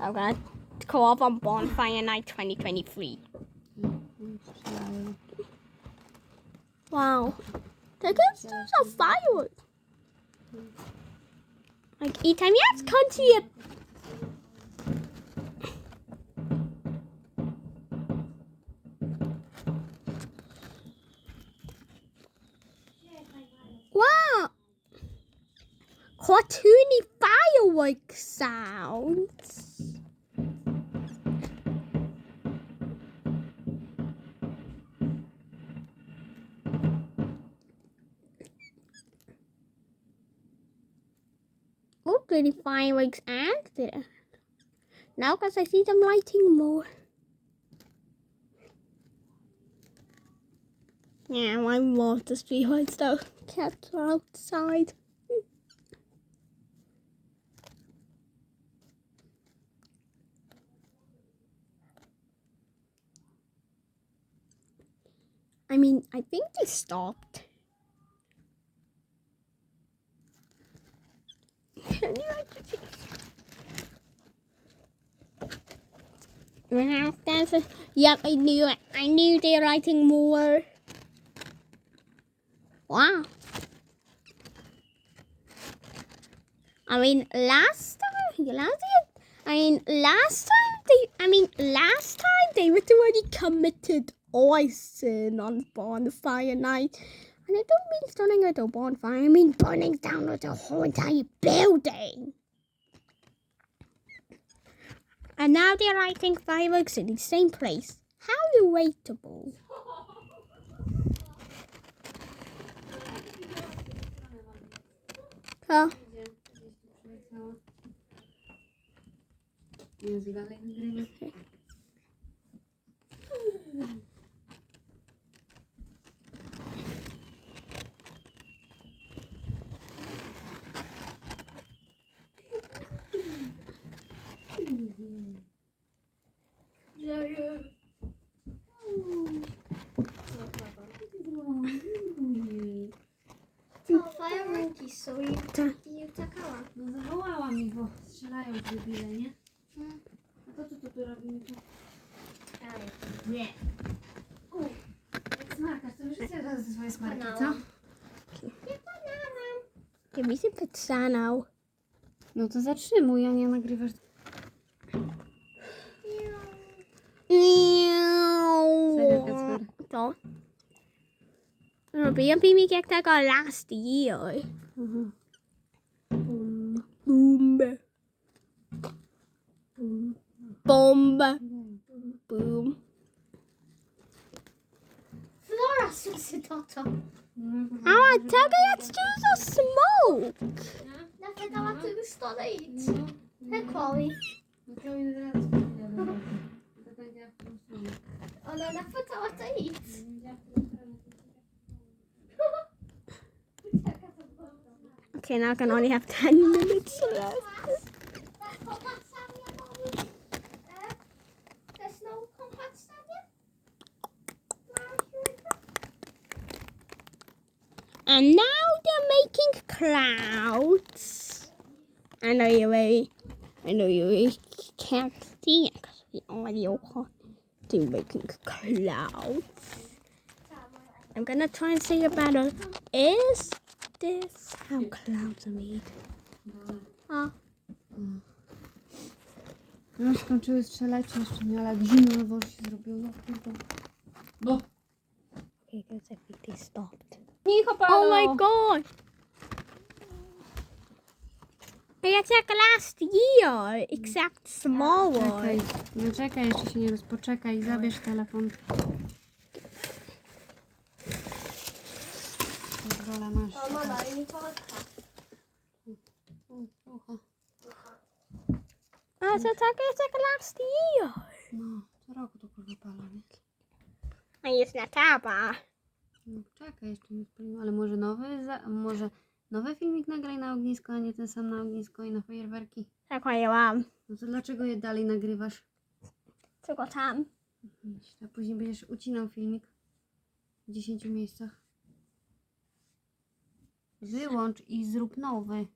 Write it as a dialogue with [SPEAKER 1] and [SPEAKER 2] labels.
[SPEAKER 1] I'm gonna go off on Bonfire Night 2023. Wow. They can still some fireworks. Like, each time you have to come to your... Wow. Cartoony fireworks sounds. Oh, pretty fireworks and there. Now, because I see them lighting more. Yeah, my water street lights though. Cats are outside. I mean, I think they stopped. Can you actually see? Yep, I knew it. I knew they were writing more. Wow. I mean, last time they were already committed arson on Bonfire Night. And I don't mean starting at a bonfire, I mean burning down with the whole entire building. And now they're lighting fireworks in the same place. How relatable. Huh?
[SPEAKER 2] Fajerwerki są i uciekała.
[SPEAKER 3] No zawołałam ich, bo strzelają w debile, nie? A to co tu robimy? Nie. Jak smarkasz, to już jest raz swoje smarki, co?
[SPEAKER 2] Nie banana.
[SPEAKER 1] Give me some pizza now.
[SPEAKER 3] No to zatrzymuj, a nie nagrywasz. Serio, Kacper?
[SPEAKER 1] To. Robiłem filmik jak tego last year.
[SPEAKER 3] Boom.
[SPEAKER 1] Boom. Bomb. Boom.
[SPEAKER 2] Flora słyszy to.
[SPEAKER 1] Oh, tell me let's do the smoke.
[SPEAKER 2] Napytała, ty już to idź. Hej, Chloe. Ona napytała, to idź.
[SPEAKER 1] Okay, now I can only have 10 minutes left. And now they're making clouds. I know you really can't see it because the audio they're making clouds. I'm gonna try and say a battle. Is this how clouds are made? Oh.
[SPEAKER 3] No skończyły strzelać, czy jeszcze nie, ale jak zimno się zrobiło. Bo.
[SPEAKER 1] Okay, because I think they stopped.
[SPEAKER 3] Nicho,
[SPEAKER 1] Oh my god! It's like last year, except small
[SPEAKER 3] Czekaj,
[SPEAKER 1] one.
[SPEAKER 3] no czekaj, jeszcze się nie rozpoczekaj, zabierz telefon. Pozwolę, masz.
[SPEAKER 1] So it's like last year.
[SPEAKER 3] No, co roku to wypala, nie?
[SPEAKER 1] A jest na taba.
[SPEAKER 3] No, czekaj, jeszcze nie spaliło, ale może może nowy filmik nagraj na ognisko, a nie ten sam na ognisko i na fajerwerki.
[SPEAKER 1] Tak ja mam.
[SPEAKER 3] No to dlaczego je dalej nagrywasz?
[SPEAKER 1] Tylko tam.
[SPEAKER 3] A później będziesz ucinał filmik w 10 miejscach. Wyłącz i zrób nowy.